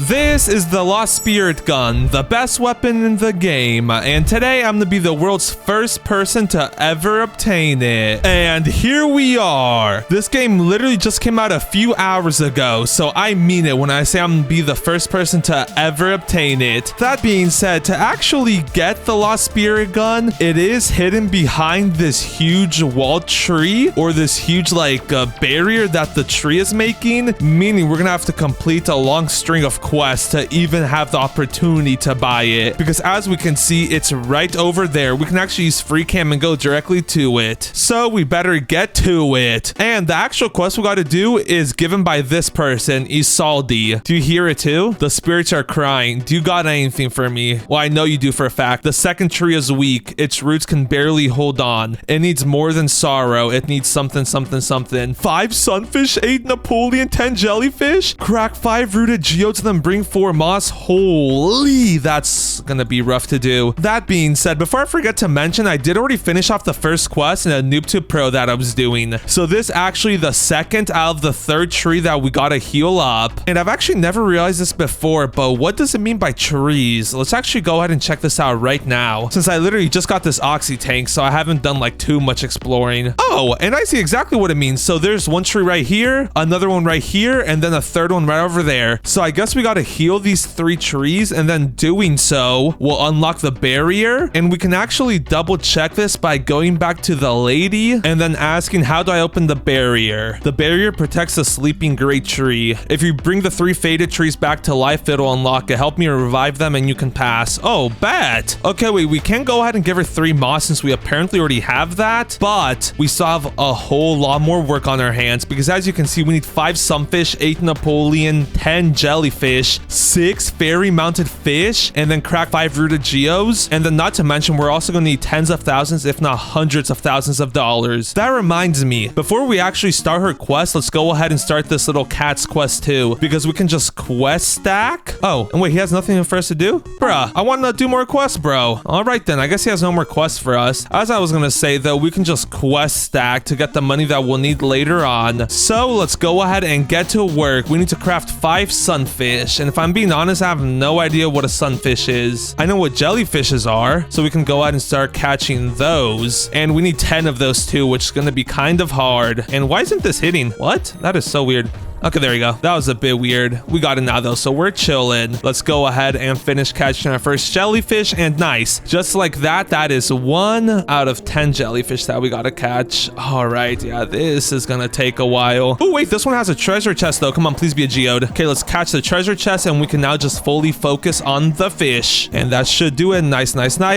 This is the Lost Spirit Gun, the best weapon in the game, and today I'm gonna be the world's first person to ever obtain it. And here we are. This game literally just came out a few hours ago, so I mean it when I say I'm gonna be the first person to ever obtain it. That being said, to actually get the Lost Spirit Gun, it is hidden behind this huge walled tree, or this huge barrier that the tree is making, meaning we're gonna have to complete a long string of quests to even have the opportunity to buy it, because as we can see, it's right over there. We can actually use free cam and go directly to it, so we better get to it. And the actual quest we got to do is given by this person, Isolde. Do you hear it too? The spirits are crying. Do you got anything for me? Well, I know you do for a fact. The second tree is weak. Its roots can barely hold on. It needs more than sorrow. It needs something. 5 sunfish, 8 Napoleon, 10 jellyfish, crack 5 rooted geodes, then bring 4 moss. Holy, that's gonna be rough to do. That being said, before I forget to mention, I did already finish off the first quest in a NoobTube Pro that I was doing. So this actually the second out of the third tree that we gotta heal up. And I've actually never realized this before, but what does it mean by trees? Let's actually go ahead and check this out right now, since I literally just got this oxy tank, so I haven't done too much exploring. Oh, and I see exactly what it means. So there's one tree right here, another one right here, and then a third one right over there. So I guess we gotta heal these 3 trees, and then doing so will unlock the barrier. And we can actually double check this by going back to the lady and then asking, how do I open the barrier? The barrier protects the sleeping great tree. If you bring the 3 faded trees back to life, it'll unlock it. Help me revive them and you can pass. Oh, bet. Okay, wait, we can go ahead and give her 3 moss since we apparently already have that, but we still have a whole lot more work on our hands, because as you can see, we need 5 sunfish, 8 Napoleon, 10 jellyfish, 6 fairy mounted fish, and then crack 5 rooted geos. And then not to mention, we're also going to need tens of thousands, if not hundreds of thousands of dollars. That reminds me, before we actually start her quest, let's go ahead and start this little cat's quest too, because we can just quest stack. Oh, and wait, he has nothing for us to do? Bruh, I want to do more quests, bro. All right then, I guess he has no more quests for us. As I was going to say though, we can just quest stack to get the money that we'll need later on. So let's go ahead and get to work. We need to craft 5 sunfish, and if I'm being honest, I have no idea what a sunfish is. I know what jellyfishes are, so we can go ahead and start catching those. And we need 10 of those too, which is going to be kind of hard. And why isn't this hitting? What? That is so weird. Okay, there you go. That was a bit weird. We got it now though, so we're chilling. Let's go ahead and finish catching our first jellyfish, and nice. Just like that, that is 1 out of 10 jellyfish that we gotta catch. All right, yeah, this is gonna take a while. Oh wait, this one has a treasure chest though. Come on, please be a geode. Okay, let's catch the treasure chest, and we can now just fully focus on the fish. And that should do it. Nice.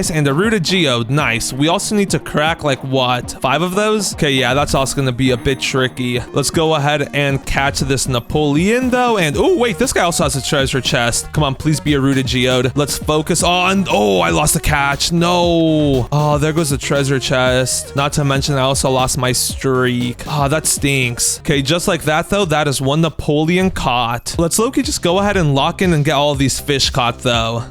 And a rooted geode, nice. We also need to crack what, 5 of those? Okay, yeah, that's also gonna be a bit tricky. Let's go ahead and catch this Napoleon though, and oh wait, this guy also has a treasure chest. Come on, please be a rooted geode. Let's focus on, oh, I lost the catch. No. Oh, there goes the treasure chest. Not to mention I also lost my streak. Oh, that stinks. Okay, just like that though, that is 1 Napoleon caught. Let's low-key just go ahead and lock in and get all of these fish caught though.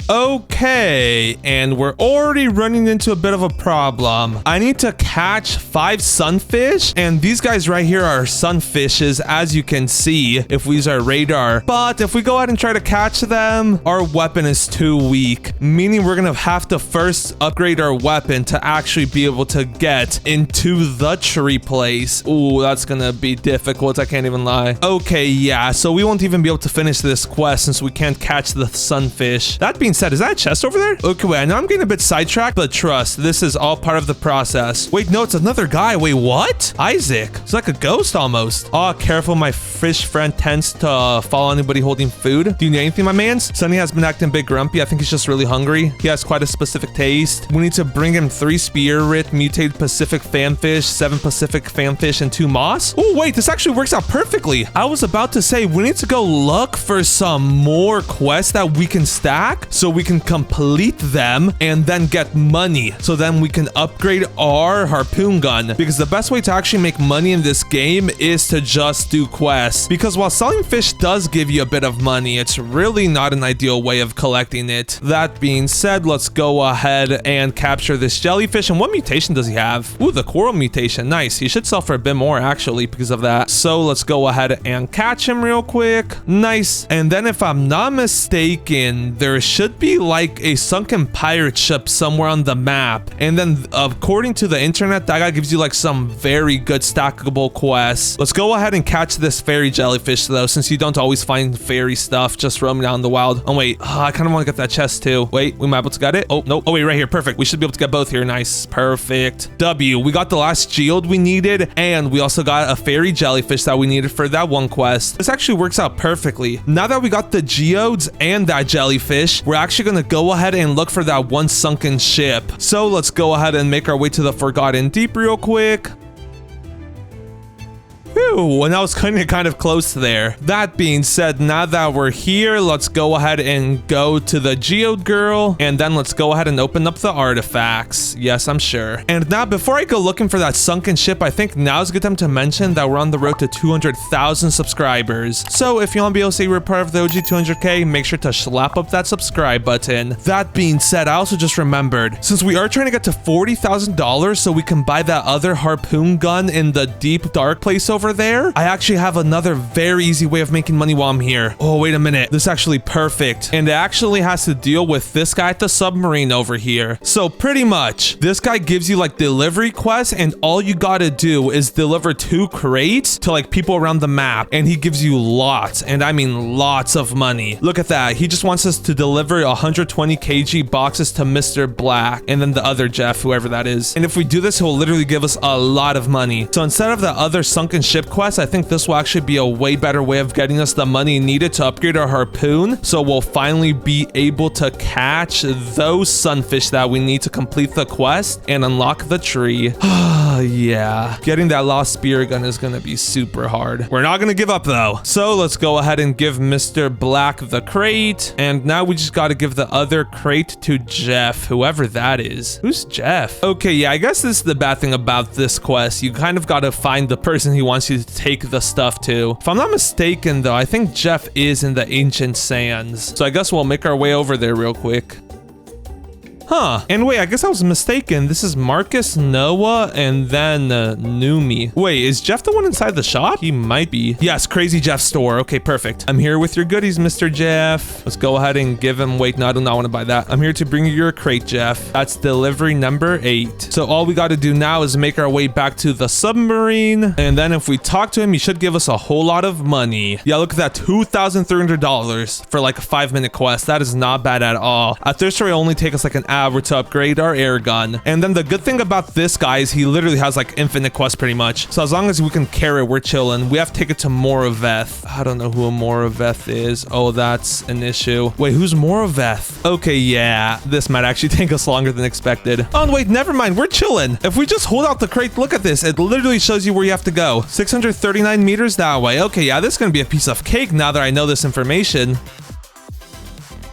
Okay, and we're already running into a bit of a problem. I need to catch 5 sunfish, and these guys right here are sunfishes, as you can see if we use our radar. But if we go ahead and try to catch them, our weapon is too weak, meaning we're gonna have to first upgrade our weapon to actually be able to get into the tree place. Ooh, that's gonna be difficult, I can't even lie. Okay, yeah, so we won't even be able to finish this quest since we can't catch the sunfish. That being said, is that a chest over there? Okay, wait, I know I'm getting a bit sidetracked, but trust, this is all part of the process. Wait, no, it's another guy. Wait, what? Isaac. It's like a ghost almost. Oh, careful, my fish friend tends to follow anybody holding food. Do you need anything, my mans? Sunny has been acting a bit grumpy. I think he's just really hungry. He has quite a specific taste. We need to bring him 3 spirit, mutated Pacific fanfish, 7 Pacific fanfish, and 2 moss. Oh, wait, this actually works out perfectly. I was about to say, we need to go look for some more quests that we can stack so so we can complete them and then get money. So then we can upgrade our harpoon gun, because the best way to actually make money in this game is to just do quests, because while selling fish does give you a bit of money, it's really not an ideal way of collecting it. That being said, let's go ahead and capture this jellyfish. And what mutation does he have? Ooh, the coral mutation. Nice. He should sell for a bit more actually because of that. So let's go ahead and catch him real quick. Nice. And then if I'm not mistaken, there should be like a sunken pirate ship somewhere on the map. And then according to the internet, that guy gives you like some very good stackable quests. Let's go ahead and catch this fairy jellyfish though, since you don't always find fairy stuff just roaming out in the wild. Oh wait, I kind of want to get that chest too. Wait, we might be able to get it. Oh, no. Oh wait, right here. Perfect. We should be able to get both here. Nice. Perfect. W. We got the last geode we needed, and we also got a fairy jellyfish that we needed for that one quest. This actually works out perfectly. Now that we got the geodes and that jellyfish, we're actually going to go ahead and look for that one sunken ship. So let's go ahead and make our way to the Forgotten Deep real quick. Whew, and that was kind of close there. That being said, now that we're here, let's go ahead and go to the Geode Girl, and then let's go ahead and open up the artifacts. Yes, I'm sure. And now, before I go looking for that sunken ship, I think now's a good time to mention that we're on the road to 200,000 subscribers. So if you want to be able to say we're part of the OG 200K, make sure to slap up that subscribe button. That being said, I also just remembered, since we are trying to get to $40,000 so we can buy that other harpoon gun in the deep dark place over there, I actually have another very easy way of making money while I'm here. Oh, wait a minute. This is actually perfect. And it actually has to deal with this guy at the submarine over here. So pretty much, this guy gives you like delivery quests, and all you gotta do is deliver 2 crates to like people around the map, and he gives you lots, and I mean lots of money. Look at that. He just wants us to deliver 120 kg boxes to Mr. Black, and then the other Jeff, whoever that is. And if we do this, he'll literally give us a lot of money. So instead of the other sunken ship quest, I think this will actually be a way better way of getting us the money needed to upgrade our harpoon. So we'll finally be able to catch those sunfish that we need to complete the quest and unlock the tree. Yeah, getting that lost spirit gun is gonna be super hard. We're not gonna give up though. So let's go ahead and give Mr. Black the crate, and now we just gotta give the other crate to Jeff, whoever that is. Who's Jeff? Okay, yeah, I guess this is the bad thing about this quest. You kind of gotta find the person he wants you to take the stuff to. If I'm not mistaken though, I think Jeff is in the Ancient Sands. So I guess we'll make our way over there real quick. Huh. And wait, I guess I was mistaken. This is Marcus, Noah, and then Numi. Wait, is Jeff the one inside the shop? He might be. Yes, Crazy Jeff's store. Okay, perfect. I'm here with your goodies, Mr. Jeff. Let's go ahead and give him... Wait, no, I do not want to buy that. I'm here to bring you your crate, Jeff. That's delivery number 8. So all we got to do now is make our way back to the submarine. And then if we talk to him, he should give us a whole lot of money. Yeah, look at that. $2,300 for like a 5-minute quest. That is not bad at all. At this rate, it'll only take us like an hour to upgrade our air gun. And then the good thing about this guy is he literally has like infinite quests pretty much. So as long as we can carry it, we're chilling. We have to take it to Moraveth. I don't know who a Moraveth is. Oh, that's an issue. Wait, who's Moraveth? Okay, yeah, this might actually take us longer than expected. Oh, wait, never mind. We're chilling. If we just hold out the crate, look at this. It literally shows you where you have to go. 639 meters that way. Okay, yeah, this is gonna be a piece of cake now that I know this information.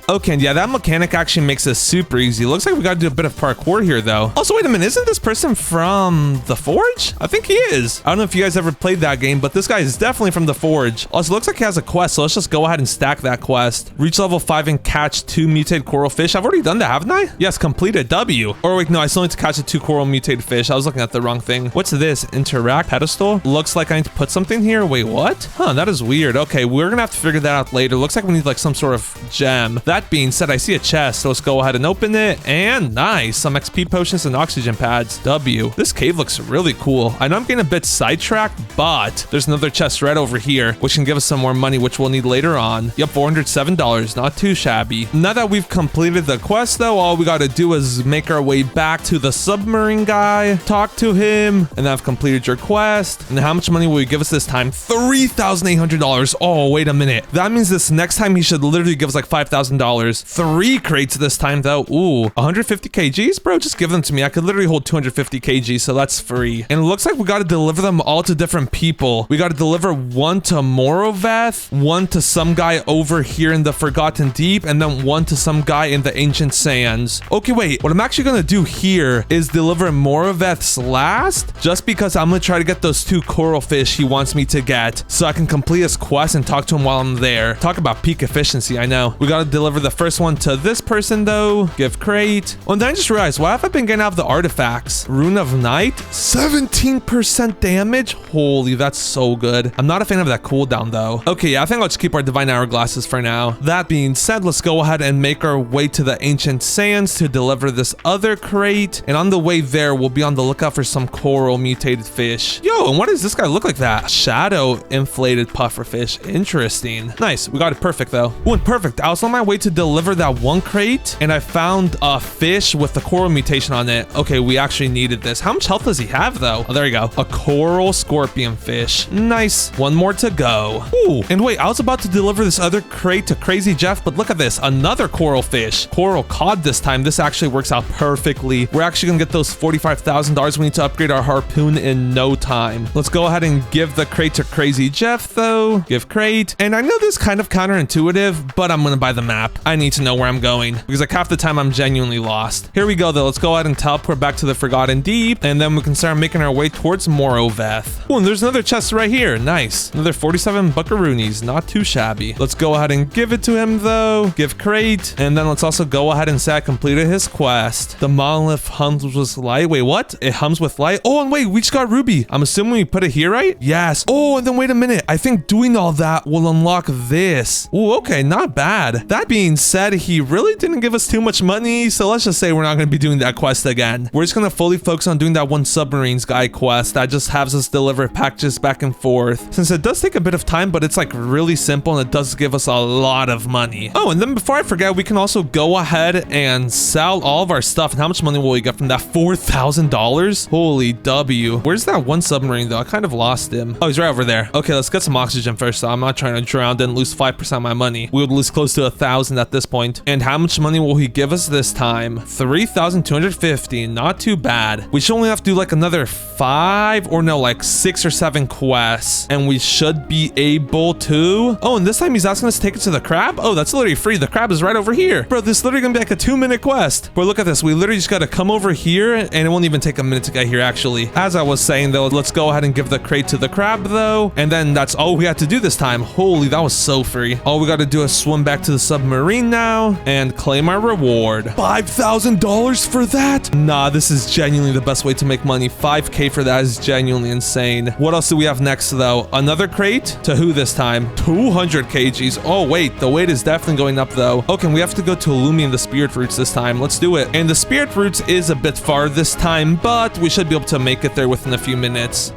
Okay, and yeah, that mechanic actually makes this super easy. Looks like we gotta do a bit of parkour here, though. Also, wait a minute, isn't this person from The Forge? I think he is. I don't know if you guys ever played that game, but this guy is definitely from The Forge. Also, looks like he has a quest, so let's just go ahead and stack that quest. Reach level 5 and catch 2 mutated coral fish. I've already done that, haven't I? Yes, completed. W. Or wait, no, I still need to catch the 2 coral mutated fish. I was looking at the wrong thing. What's this? Interact pedestal? Looks like I need to put something here. Wait, what? Huh, that is weird. Okay, we're gonna have to figure that out later. Looks like we need like some sort of gem. That being said, I see a chest, so let's go ahead and open it. And nice, some XP potions and oxygen pads. W. This cave looks really cool. I know I'm getting a bit sidetracked, but there's another chest right over here, which can give us some more money, which we'll need later on. Yep, $407. Not too shabby. Now that we've completed the quest, though, all we gotta do is make our way back to the submarine guy, talk to him, and I've completed your quest. And how much money will he give us this time? $3,800. Oh, wait a minute. That means this next time he should literally give us like $5,000. $200. 3 crates this time though. Ooh, 150 kgs, bro. Just give them to me. I could literally hold 250 kgs, so that's free. And it looks like we got to deliver them all to different people. We got to deliver one to Moroveth, one to some guy over here in the Forgotten Deep, and then one to some guy in the Ancient Sands. Okay, wait. What I'm actually gonna do here is deliver Moroveth's last, just because I'm gonna try to get those 2 coral fish he wants me to get, so I can complete his quest and talk to him while I'm there. Talk about peak efficiency, I know. We gotta deliver the first one to this person though. Give crate. Oh, and then I just realized, why have I been getting out of the artifacts? Rune of Night, 17% damage. Holy, that's so good. I'm not a fan of that cooldown though. Okay, yeah, I think I'll just keep our divine hourglasses for now. That being said, let's go ahead and make our way to the Ancient Sands to deliver this other crate. And on the way there, we'll be on the lookout for some coral mutated fish. Yo, and what does this guy look like that? Shadow inflated pufferfish. Interesting. Nice. We got it perfect though. Oh, and perfect. I was on my way to deliver that one crate and I found a fish with the coral mutation on it. Okay, we actually needed this. How much health does he have though? Oh, there you go. A coral scorpion fish. Nice. One more to go. Ooh, and wait, I was about to deliver this other crate to Crazy Jeff, but look at this. Another coral fish. Coral cod this time. This actually works out perfectly. We're actually gonna get those $45,000. We need to upgrade our harpoon in no time. Let's go ahead and give the crate to Crazy Jeff though. Give crate. And I know this is kind of counterintuitive, but I'm gonna buy the map. I need to know where I'm going because like half the time I'm genuinely lost. Here we go though. Let's go ahead and teleport back to the Forgotten Deep, and then we can start making our way towards Moroveth. Oh, and there's another chest right here. Nice. Another 47 buckaroonies. Not too shabby. Let's go ahead and give it to him though. Give crate. And then let's also go ahead and say I completed his quest. The monolith hums with light. Wait, what? It hums with light? Oh, and wait, we just got ruby. I'm assuming we put it here, right? Yes. Oh, and then wait a minute. I think doing all that will unlock this. Oh, okay. Not bad. That being said, he really didn't give us too much money. So let's just say we're not going to be doing that quest again. We're just going to fully focus on doing that one submarines guy quest that just has us deliver packages back and forth. Since it does take a bit of time, but it's like really simple and it does give us a lot of money. Oh, and then before I forget, we can also go ahead and sell all of our stuff. And how much money will we get from that? $4,000? Holy W. Where's that one submarine though? I kind of lost him. Oh, he's right over there. Okay, let's get some oxygen first. So I'm not trying to drown and lose 5% of my money. We would lose close to 1,000 at this point. And how much money will he give us this time? 3,250. Not too bad. We should only have to do like another 5 or no, like 6 or 7 quests. And we should be able to... Oh, and this time he's asking us to take it to the crab? Oh, that's literally free. The crab is right over here. Bro, this is literally gonna be like a 2-minute quest. But look at this. We literally just gotta come over here and it won't even take a minute to get here actually. As I was saying though, let's go ahead and give the crate to the crab though. And then that's all we had to do this time. Holy, that was so free. All we gotta do is swim back to the submarine now and claim our reward. $5,000 for that? Nah, this is genuinely the best way to make money. 5K for that is genuinely insane. What else do we have next though? Another crate? To who this time? 200 kgs. Oh wait, the weight is definitely going up though. Okay, we have to go to Illumi and the Spirit Roots this time. Let's do it. And the Spirit Roots is a bit far this time, but we should be able to make it there within a few minutes.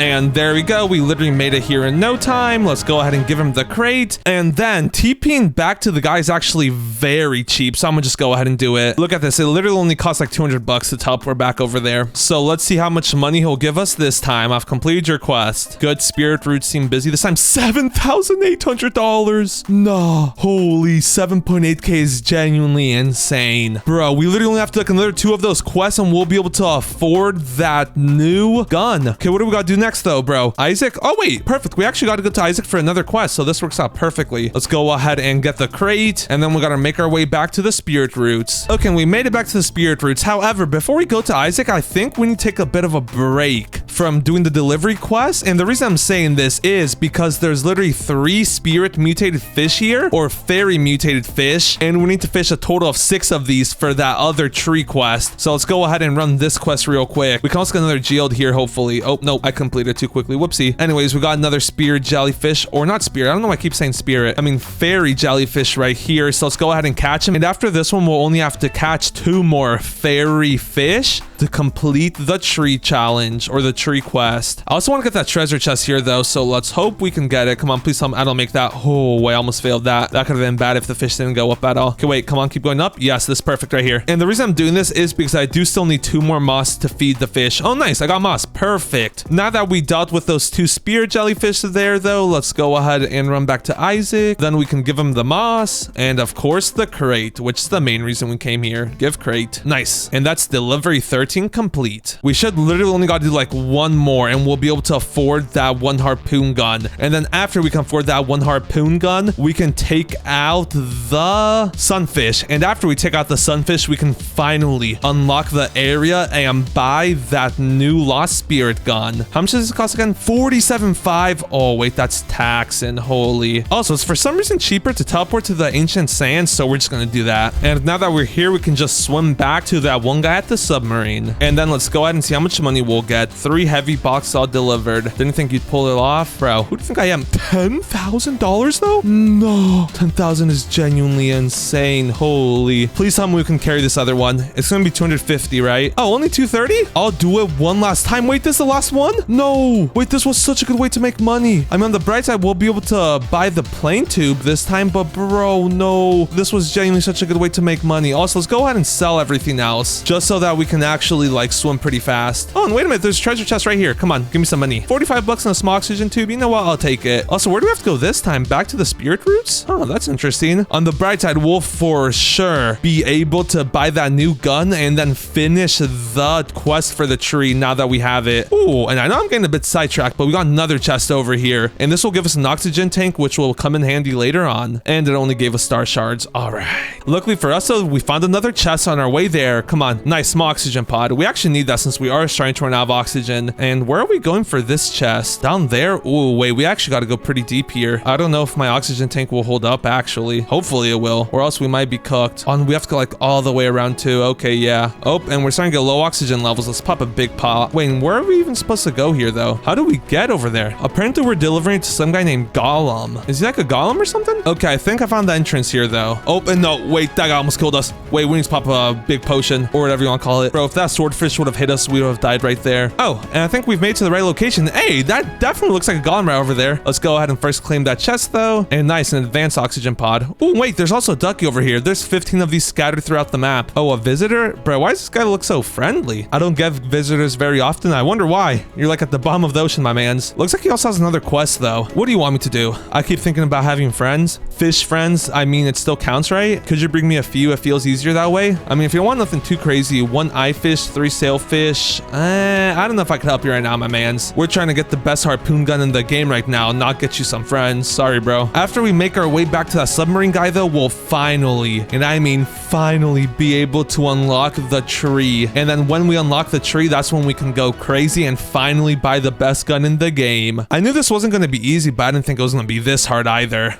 And there we go. We literally made it here in no time. Let's go ahead and give him the crate. And then TPing back to the guy is actually very cheap. So I'm gonna just go ahead and do it. Look at this. It literally only costs like 200 bucks to teleport back over there. So let's see how much money he'll give us this time. I've completed your quest. Good. Spirit Roots seem busy. This time $7,800. Nah. Holy 7.8K is genuinely insane. Bro, we literally only have to like another 2 of those quests and we'll be able to afford that new gun. Okay, what do we gotta do next though, bro? Isaac? Oh wait, perfect. We actually got to go to Isaac for another quest, so this works out perfectly. Let's go ahead and get the crate, and then we got to make our way back to the Spirit Roots. Okay, we made it back to the Spirit Roots. However, before we go to Isaac, I think we need to take a bit of a break from doing the delivery quest. And the reason I'm saying this is because there's literally 3 spirit mutated fish here, or fairy mutated fish, and we need to fish a total of 6 of these for that other tree quest. So let's go ahead and run this quest real quick. We can also get another geode here, hopefully. Oh no, I completed it too quickly. Whoopsie. Anyways, we got another spirit jellyfish, or not spirit. I don't know why I keep saying spirit. I mean fairy jellyfish right here. So let's go ahead and catch him. And after this one, we'll only have to catch 2 more fairy fish to complete the tree challenge, or the tree quest. I also want to get that treasure chest here though, so let's hope we can get it. Come on, please tell me I don't make that. Oh, wait, I almost failed that. That could have been bad if the fish didn't go up at all. Okay, wait, come on, keep going up. Yes, this is perfect right here. And the reason I'm doing this is because I do still need 2 more moss to feed the fish. Oh, nice, I got moss. Perfect. Now that we dealt with those 2 spear jellyfish there though, let's go ahead and run back to Isaac. Then we can give him the moss and of course the crate, which is the main reason we came here. Give crate. Nice. And that's delivery 13 complete. We should literally only got to do like 1 more and we'll be able to afford that 1 harpoon gun. And then after we can afford that 1 harpoon gun, we can take out the sunfish. And after we take out the sunfish, we can finally unlock the area and buy that new lost spirit gun. How much does this cost again? 47.5. Oh, wait, that's taxing. Holy. Also, it's for some reason cheaper to teleport to the ancient sands, so we're just gonna do that. And now that we're here, we can just swim back to that one guy at the submarine. And then let's go ahead and see how much money we'll get. 3 heavy boxes all delivered. Didn't think you'd pull it off. Bro, who do you think I am? $10,000 though? No. 10,000 is genuinely insane. Holy. Please tell me we can carry this other one. It's gonna be 250, right? Oh, only 230? I'll do it one last time. Wait, this is the last one? No. Wait, this was such a good way to make money. I mean, on the bright side, we'll be able to buy the plane tube this time, but bro, no. This was genuinely such a good way to make money. Also, let's go ahead and sell everything else just so that we can actually like swim pretty fast. Oh, and wait a minute. There's a treasure chest right here. Come on, give me some money. 45 bucks on a small oxygen tube. You know what? I'll take it. Also, where do we have to go this time? Back to the spirit roots? Oh, that's interesting. On the bright side, we'll for sure be able to buy that new gun and then finish the quest for the tree now that we have it. Ooh, and I know I'm getting a bit sidetracked, but we got another chest over here. And this will give us an oxygen tank, which will come in handy later on. And it only gave us star shards. All right. Luckily for us, though, we found another chest on our way there. Come on. Nice small oxygen pod. We actually need that since we are starting to run out of oxygen. And where are we going for this chest? Down there? Ooh, wait, we actually got to go pretty deep here. I don't know if my oxygen tank will hold up, actually. Hopefully it will, or else we might be cooked. Oh, and we have to go like all the way around too. Okay, yeah. Oh, and we're starting to get low oxygen levels. Let's pop a big pot. Wait, and where are we even supposed to go here, though? How do we get over there? Apparently, we're delivering to some guy named Gollum. Is he like a golem or something? Okay, I think I found the entrance here, though. Oh, and no, wait, that guy almost killed us. Wait, we need to pop a big potion or whatever you want to call it. Bro, if that swordfish would have hit us, we would have died right there. Oh, and I think we've made it to the right location. Hey, that definitely looks like a golem right over there. Let's go ahead and first claim that chest, though. And nice, an advanced oxygen pod. Oh, wait, there's also a ducky over here. There's 15 of these scattered throughout the map. Oh, a visitor? Bro, why does this guy look so friendly? I don't get visitors very often. I wonder why. You're like at the bottom of the ocean, my mans. Looks like he also has another quest, though. What do you want me to do? I keep thinking about having friends. Fish friends. I mean, it still counts, right? Could you bring me a few? It feels easier that way. I mean, if you want nothing too crazy, 1 eye fish, 3 sailfish. I don't know if I could help you right now, my mans. We're trying to get the best harpoon gun in the game right now, not get you some friends. Sorry, bro. After we make our way back to that submarine guy, though, we'll finally, and I mean finally, be able to unlock the tree. And then when we unlock the tree, that's when we can go crazy and finally buy the best gun in the game. I knew this wasn't going to be easy, but I didn't think it was going to be this hard either.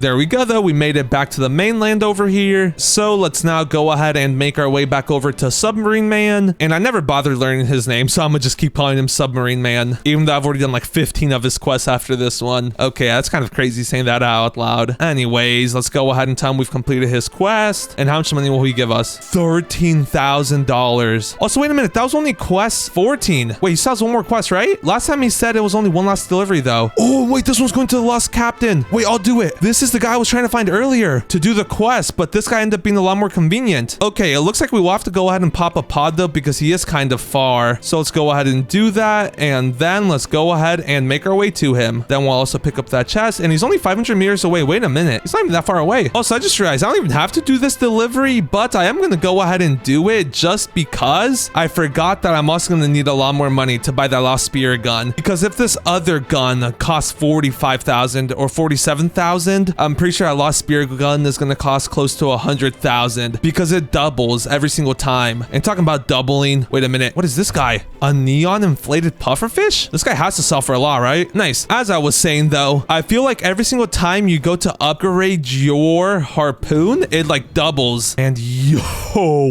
There we go, though. We made it back to the mainland over here. So let's now go ahead and make our way back over to Submarine Man. And I never bothered learning his name, so I'm gonna just keep calling him Submarine Man, even though I've already done like 15 of his quests after this one. Okay, that's kind of crazy saying that out loud. Anyways, let's go ahead and tell him we've completed his quest. And how much money will he give us? $13,000. Also, wait a minute. That was only quest 14. Wait, he still has one more quest, right? Last time he said it was only one last delivery, though. Oh, wait, this one's going to the Lost Captain. Wait, I'll do it. This is the guy I was trying to find earlier to do the quest, but this guy ended up being a lot more convenient. Okay, it looks like we will have to go ahead and pop a pod, though, because he is kind of far. So let's go ahead and do that, and then let's go ahead and make our way to him. Then we'll also pick up that chest, and he's only 500 meters away. Wait a minute. He's not even that far away. Also, I just realized I don't even have to do this delivery, but I am going to go ahead and do it just because I forgot that I'm also going to need a lot more money to buy that lost spear gun. Because if this other gun costs 45,000 or 47,000, I'm pretty sure a lost spear gun is going to cost close to 100,000 because it doubles every single time. And talking about doubling, wait a minute, what is this guy? A neon inflated pufferfish? This guy has to sell for a lot, right? Nice. As I was saying, though, I feel like every single time you go to upgrade your harpoon, it like doubles. And yo,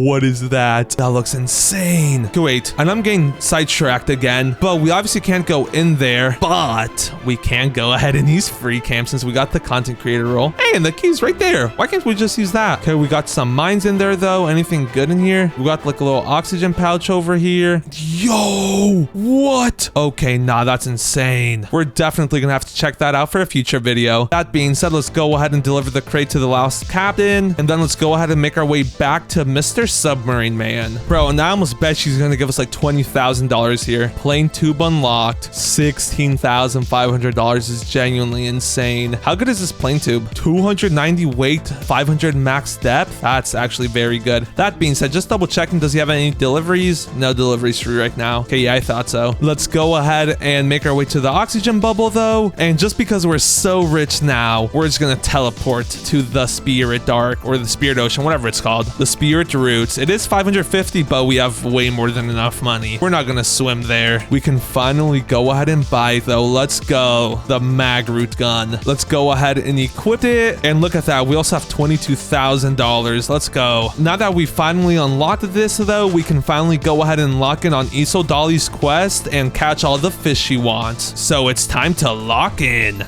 what is that? That looks insane. Okay, wait, and I'm getting sidetracked again, but we obviously can't go in there, but we can go ahead and use free camp since we got the content creator creator role. Hey, and the key's right there. Why can't we just use that? Okay, we got some mines in there though. Anything good in here? We got like a little oxygen pouch over here. Yo, what? Okay, nah, that's insane. We're definitely gonna have to check that out for a future video. That being said, let's go ahead and deliver the crate to the last captain, and then let's go ahead and make our way back to Mr. Submarine Man. Bro, and I almost bet she's gonna give us like $20,000 here. Plane tube unlocked. $16,500 is genuinely insane. How good is this plane tube? 290 weight, 500 max depth. That's actually very good. That being said, just double checking, does he have any deliveries? No deliveries free right now. Okay, yeah, I thought so. Let's go ahead and make our way to the oxygen bubble though. And just because we're so rich now, we're just gonna teleport to the Spirit Dark or the Spirit Ocean, whatever it's called. The Spirit Roots. It is 550, but we have way more than enough money. We're not gonna swim there. We can finally go ahead and buy though. Let's go. The mag root gun. Let's go ahead and equip it. And look at that. We also have $22,000. Let's go. Now that we finally unlocked this though, we can finally go ahead and lock in on Isodali's quest and catch all the fish she wants. So it's time to lock in.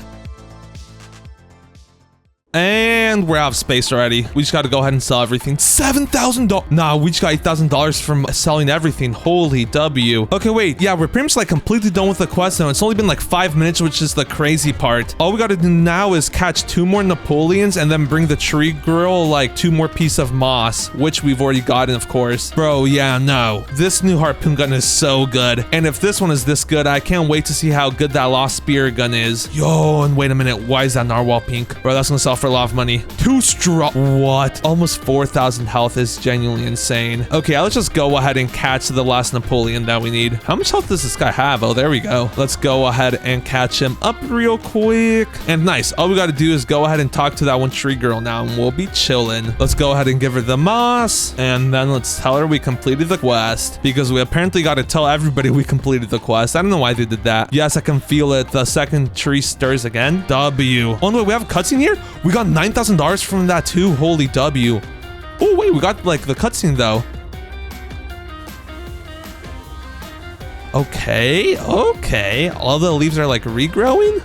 And we're out of space already. We just got to go ahead and sell everything. $7,000. Nah, we just got $8,000 from selling everything. Holy W. Okay, wait. Yeah, we're pretty much like completely done with the quest now. It's only been like 5 minutes, which is the crazy part. All we got to do now is catch 2 more Napoleons and then bring the tree girl like 2 more pieces of moss, which we've already gotten, of course. Bro, yeah, no. This new harpoon gun is so good. And if this one is this good, I can't wait to see how good that lost spirit gun is. Yo, and wait a minute. Why is that narwhal pink? Bro, that's going to sell for a lot of money. 2 straw. What? Almost 4,000 health is genuinely insane. Okay, let's just go ahead and catch the last Napoleon that we need. How much health does this guy have? Oh, there we go. Let's go ahead and catch him up real quick. And nice. All we got to do is go ahead and talk to that one tree girl now, and we'll be chilling. Let's go ahead and give her the moss, and then let's tell her we completed the quest, because we apparently got to tell everybody we completed the quest. I don't know why they did that. Yes, I can feel it. The second tree stirs again. W. Oh no, we have a cutscene here? We got $9,000 from that too. Holy W. Oh wait, we got like the cutscene though. Okay, okay. All the leaves are like regrowing.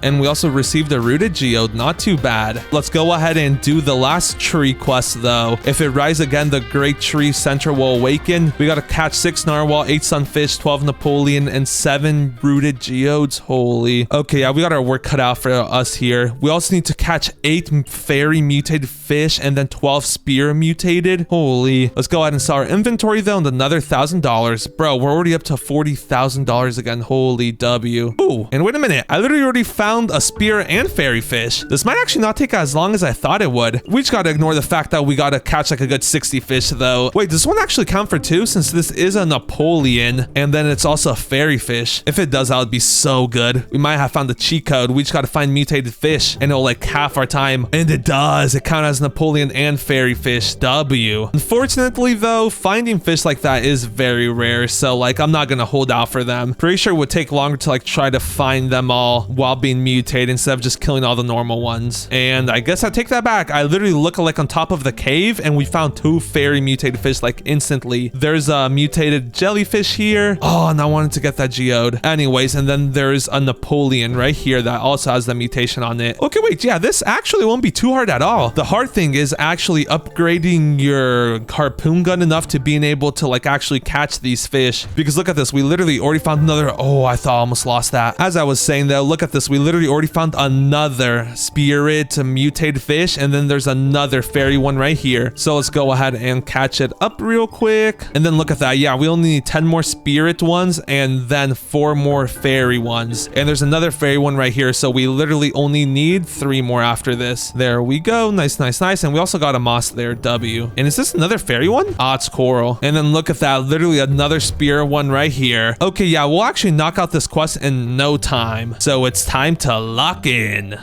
And we also received a rooted geode. Not too bad. Let's go ahead and do the last tree quest though. If it rises again, the great tree center will awaken. We gotta catch 6 narwhal, 8 sunfish, 12 Napoleon, and 7 rooted geodes. Holy. Okay, yeah, we got our work cut out for us here. We also need to catch 8 fairy mutated fish and then 12 spear mutated. Holy. Let's go ahead and sell our inventory though, and another $1,000. Bro, we're already up to $40,000 again. Holy W. Ooh, and wait a minute. I literally already found a spear and fairy fish. This might actually not take as long as I thought it would. We just gotta ignore the fact that we gotta catch like a good 60 fish though. Wait, does this one actually count for 2 since this is a Napoleon and then it's also a fairy fish? If it does, that would be so good. We might have found the cheat code. We just gotta find mutated fish and it'll like half our time. And it does. It counts as Napoleon and fairy fish. W. Unfortunately though, finding fish like that is very rare. So like I'm not gonna hold out for them. Pretty sure it would take longer to like try to find them all while being mutate instead of just killing all the normal ones. And I guess I take that back. I literally look like on top of the cave and we found 2 fairy mutated fish like instantly. There's a mutated jellyfish here. Oh, and I wanted to get that geode. Anyways, and then there's a Napoleon right here that also has the mutation on it. Okay, wait, yeah, this actually won't be too hard at all. The hard thing is actually upgrading your harpoon gun enough to being able to like actually catch these fish. Because look at this, we literally already found another. Oh, I thought I almost lost that. As I was saying though, look at this, we literally already found another spirit mutated fish, and then there's another fairy one right here. So let's go ahead and catch it up real quick. And then look at that. Yeah, we only need 10 more spirit ones and then 4 more fairy ones. And there's another fairy one right here. So we literally only need 3 more after this. There we go. Nice, nice, nice. And we also got a moss there, W. And is this another fairy one? Ah, it's coral. And then look at that. Literally another spirit one right here. Okay, yeah, we'll actually knock out this quest in no time. So it's time to lock in.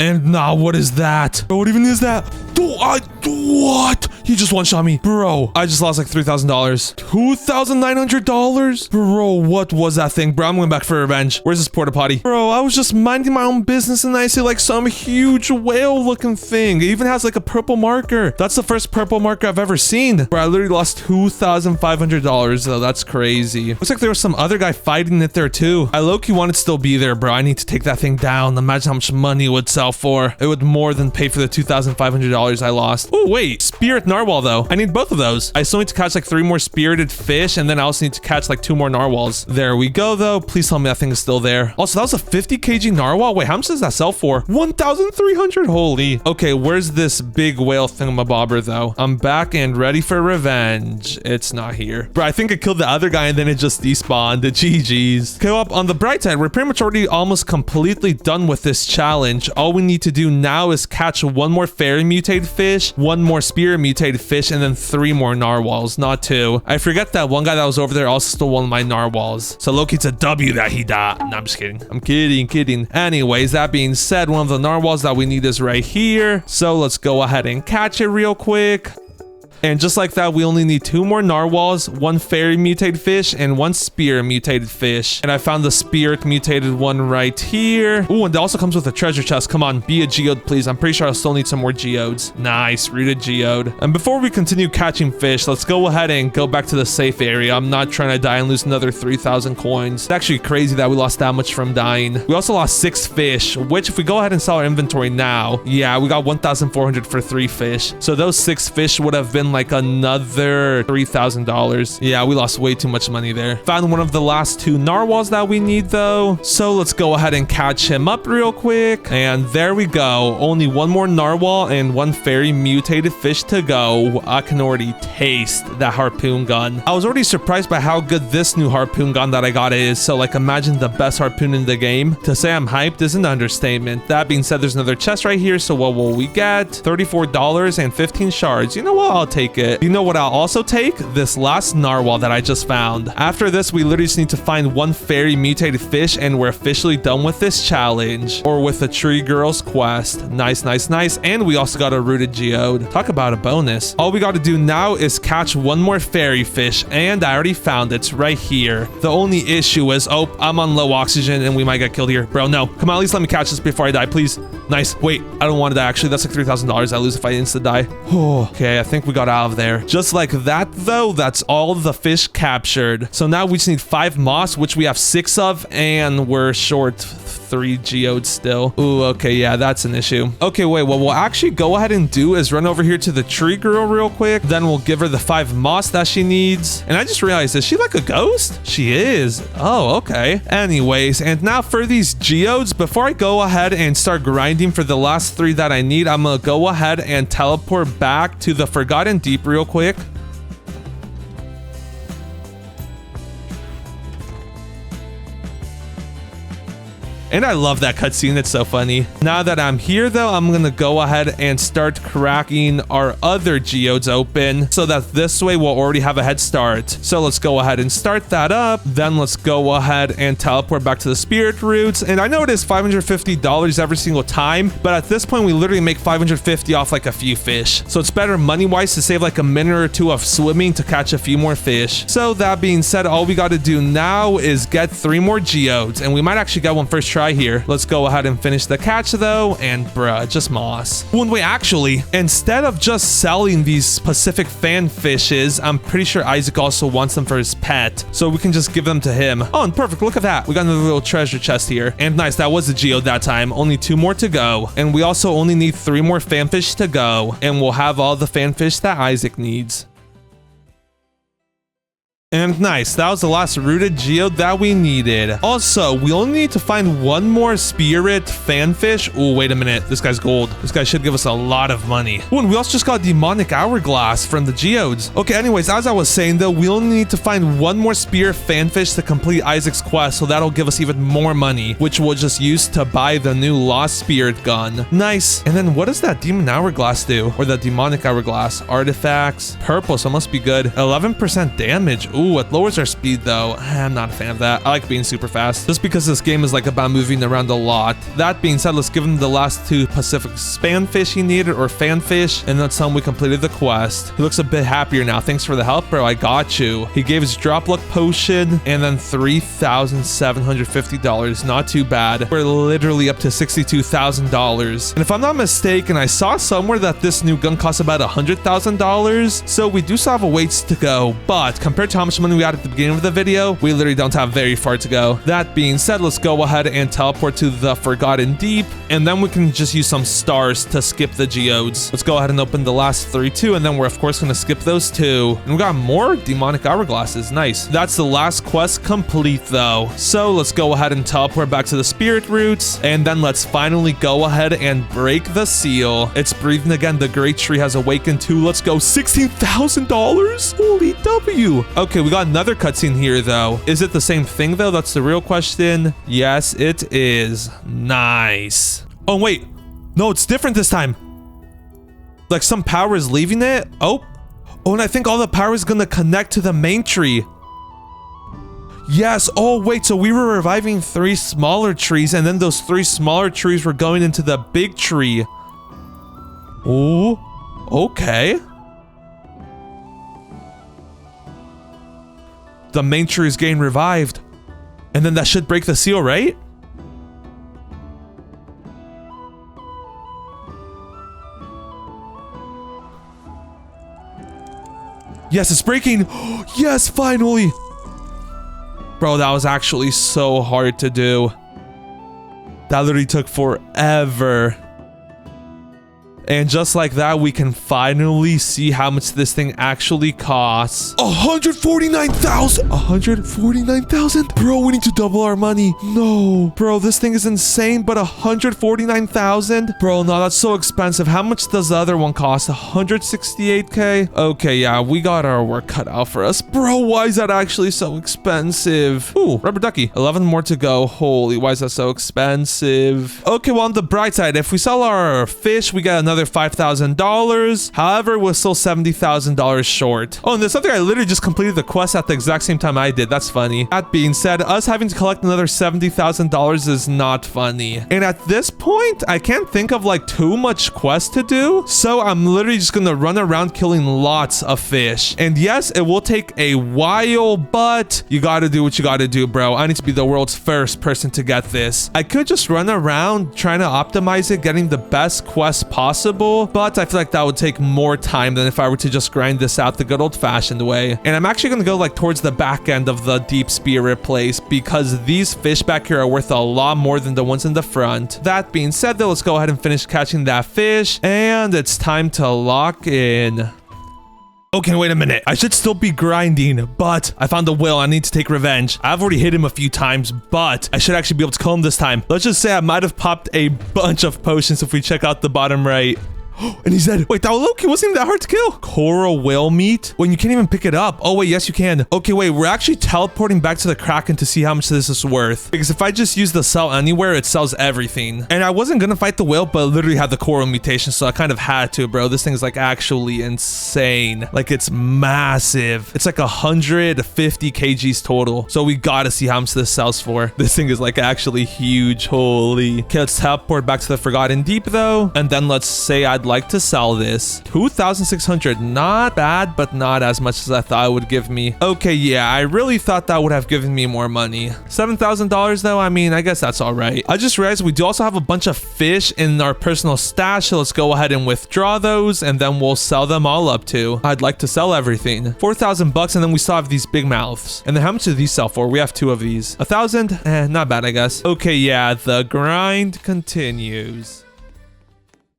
And now what is that? What even is that? What? He just one-shot me. Bro, I just lost like $3,000. $2,900? Bro, what was that thing? Bro, I'm going back for revenge. Where's this porta potty? Bro, I was just minding my own business and I see like some huge whale-looking thing. It even has like a purple marker. That's the first purple marker I've ever seen. Bro, I literally lost $2,500 though. That's crazy. Looks like there was some other guy fighting it there too. I low-key wanted to still be there, bro. I need to take that thing down. Imagine how much money it would sell for. It would more than pay for the $2,500 I lost. Oh, wait. Spirit narwhal though. I need both of those. I still need to catch like 3 more spirited fish and then I also need to catch like 2 more narwhals. There we go though. Please tell me that thing is still there. Also, that was a 50 kg narwhal. Wait, how much does that sell for? 1,300. Holy. Okay, where's this big whale thingamabobber though? I'm back and ready for revenge. It's not here. Bro, I think I killed the other guy and then it just despawned. The GG's. Okay, well, on the bright side, we're pretty much already almost completely done with this challenge. All we need to do now is catch 1 more fairy mutated fish, 1 more spirit mutated fish, and then 3 more narwhals, not 2. I forget that one guy that was over there also stole one of my narwhals. So Loki, it's a W that he died. No, I'm just kidding. I'm kidding. Anyways, that being said, one of the narwhals that we need is right here. So let's go ahead and catch it real quick. And just like that, we only need 2 more narwhals, 1 fairy mutated fish, and 1 spirit mutated fish. And I found the spirit mutated one right here. Ooh, and it also comes with a treasure chest. Come on, be a geode, please. I'm pretty sure I'll still need some more geodes. Nice, rooted geode. And before we continue catching fish, let's go ahead and go back to the safe area. I'm not trying to die and lose another 3,000 coins. It's actually crazy that we lost that much from dying. We also lost 6 fish, which if we go ahead and sell our inventory now, yeah, we got 1,400 for 3 fish. So those 6 fish would have been like another $3,000. Yeah, we lost way too much money there. Found one of the last 2 narwhals that we need though. So let's go ahead and catch him up real quick. And there we go. Only 1 more narwhal and 1 fairy mutated fish to go. I can already taste that harpoon gun. I was already surprised by how good this new harpoon gun that I got is. So like imagine the best harpoon in the game. To say I'm hyped is an understatement. That being said, there's another chest right here. So what will we get? $34 and 15 shards. You know what? I'll take it. You know what I'll also take? This last narwhal that I just found. After this, we literally just need to find 1 fairy mutated fish and we're officially done with this challenge. Or with the tree girl's quest. Nice. And we also got a rooted geode. Talk about a bonus. All we got to do now is catch 1 more fairy fish and I already found it. It's right here. The only issue is, oh, I'm on low oxygen and we might get killed here. Bro, no. Come on, at least let me catch this before I die, please. Nice. Wait, I don't want to die. Actually, that's like $3,000 I lose if I insta die. Oh, okay, I think we got out of there. Just like that though, that's all the fish captured. So now we just need 5 moss, which we have 6 of, and we're short 3 geodes still. Ooh, okay, yeah, that's an issue. Okay, wait, what we'll actually go ahead and do is run over here to the tree girl real quick. Then we'll give her the 5 moss that she needs. And I just realized, is she like a ghost? She is. Oh, okay. Anyways, and now for these geodes, before I go ahead and start grinding for the last 3 that I need, I'm gonna go ahead and teleport back to the Forgotten Deep real quick. And I love that cutscene. It's so funny. Now that I'm here, though, I'm going to go ahead and start cracking our other geodes open so that this way we'll already have a head start. So let's go ahead and start that up. Then let's go ahead and teleport back to the spirit roots. And I know it is $550 every single time, but at this point, we literally make $550 off like a few fish. So it's better money-wise to save like a minute or 2 of swimming to catch a few more fish. So that being said, all we got to do now is get 3 more geodes. And we might actually get one first try here. Let's go ahead and finish the catch though, and bruh, just moss. One way, actually, instead of just selling these specific fan fishes, I'm pretty sure Isaac also wants them for his pet, so we can just give them to him. Oh, and perfect, look at that. We got another little treasure chest here. And nice, that was the geode that time. Only 2 more to go. And we also only need 3 more fanfish to go, and we'll have all the fanfish that Isaac needs. And nice, that was the last rooted geode that we needed. Also, we only need to find 1 more spirit fanfish. Oh, wait a minute. This guy's gold. This guy should give us a lot of money. Oh, and we also just got a demonic hourglass from the geodes. Okay, anyways, as I was saying though, we only need to find 1 more spirit fanfish to complete Isaac's quest, so that'll give us even more money, which we'll just use to buy the new lost spirit gun. Nice. And then what does that demon hourglass do? Or the demonic hourglass? Artifacts. Purple, so it must be good. 11% damage. Ooh, it lowers our speed though. I'm not a fan of that. I like being super fast just because this game is like about moving around a lot. That being said, let's give him the last 2 Pacific spanfish he needed, or fanfish, and let's tell him we completed the quest. He looks a bit happier now. Thanks for the help, bro. I got you. He gave his drop luck potion and then $3,750. Not too bad. We're literally up to $62,000. And if I'm not mistaken, I saw somewhere that this new gun costs about $100,000. So we do still have a ways to go, but compared to how much money we had at the beginning of the video, we literally don't have very far to go. That being said, let's go ahead and teleport to the Forgotten Deep, and then we can just use some stars to skip the geodes. Let's go ahead and open the last 3 too, and then we're of course going to skip those 2. And we got more demonic hourglasses. Nice. That's the last quest complete though. So let's go ahead and teleport back to the spirit roots, and then let's finally go ahead and break the seal. It's breathing again. The great tree has awakened too. Let's go. $16,000. Holy W. Okay, we got another cutscene here though. Is it the same thing though? That's the real question. Yes, it is. Nice. Oh wait, no, it's different this time. Like some power is leaving it. Oh, and I think all the power is gonna connect to the main tree. Yes. Oh wait, so we were reviving 3 smaller trees, and then those 3 smaller trees were going into the big tree. Oh, okay. The main tree is getting revived, and then that should break the seal, right? Yes, it's breaking. Yes, finally. Bro, that was actually so hard to do. That literally took forever. And just like that, we can finally see how much this thing actually costs. 149,000. 149,000? Bro, we need to double our money. No. Bro, this thing is insane, but 149,000? Bro, no, that's so expensive. How much does the other one cost? 168K? Okay, yeah, we got our work cut out for us. Bro, why is that actually so expensive? Ooh, rubber ducky. 11 more to go. Holy, why is that so expensive? Okay, well, on the bright side, if we sell our fish, we get another $5,000. However, we're still $70,000 short. Oh, and there's something I literally just completed the quest at the exact same time I did. That's funny. That being said, us having to collect another $70,000 is not funny. And at this point, I can't think of like too much quest to do. So I'm literally just gonna run around killing lots of fish. And yes, it will take a while, but you gotta do what you gotta do, bro. I need to be the world's first person to get this. I could just run around trying to optimize it, getting the best quest possible, but I feel like that would take more time than if I were to just grind this out the good old-fashioned way. And I'm actually gonna go like towards the back end of the deep spirit place, because these fish back here are worth a lot more than the ones in the front. That being said though, let's go ahead and finish catching that fish, and it's time to lock in. Okay, wait a minute. I should still be grinding, but I found a whale. I need to take revenge. I've already hit him a few times, but I should actually be able to kill him this time. Let's just say I might have popped a bunch of potions if we check out the bottom right. And he's dead. Wait, that Loki wasn't even that hard to kill. Coral whale meat? When you can't even pick it up. Oh, wait, yes, you can. Okay, wait, we're actually teleporting back to the Kraken to see how much this is worth. Because if I just use the sell anywhere, it sells everything. And I wasn't gonna fight the whale, but it literally had the coral mutation, so I kind of had to, bro. This thing is like actually insane. Like, it's massive. It's like 150 kgs total. So we gotta see how much this sells for. This thing is like actually huge. Holy. Okay, let's teleport back to the Forgotten Deep though. And then let's say I'd like to sell this. 2,600. Not bad, but not as much as I thought it would give me. Okay, yeah, I really thought that would have given me more money. $7,000 though, I mean, I guess that's all right. I just realized we do also have a bunch of fish in our personal stash, so let's go ahead and withdraw those, and then we'll sell them all up too. I'd like to sell everything. 4,000 bucks, and then we still have these big mouths. And then how much do these sell for? We have 2 of these. 1,000? Not bad, I guess. Okay, yeah, the grind continues.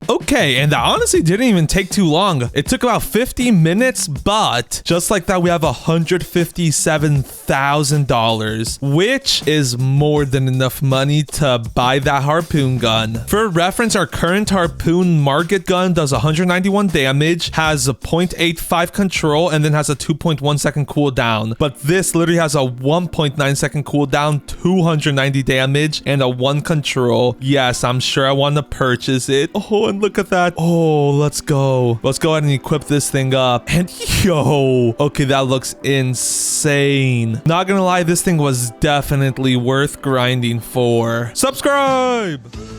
Okay, and that honestly didn't even take too long. It took about 50 minutes, but just like that, we have $157,000, which is more than enough money to buy that harpoon gun. For reference, our current harpoon market gun does 191 damage, has a 0.85 control, and then has a 2.1 second cooldown. But this literally has a 1.9 second cooldown, 290 damage, and a 1 control. Yes, I'm sure I want to purchase it. Oh, one. Look at that. Oh, let's go. Let's go ahead and equip this thing up. And yo, okay, that looks insane. Not gonna lie, this thing was definitely worth grinding for. Subscribe.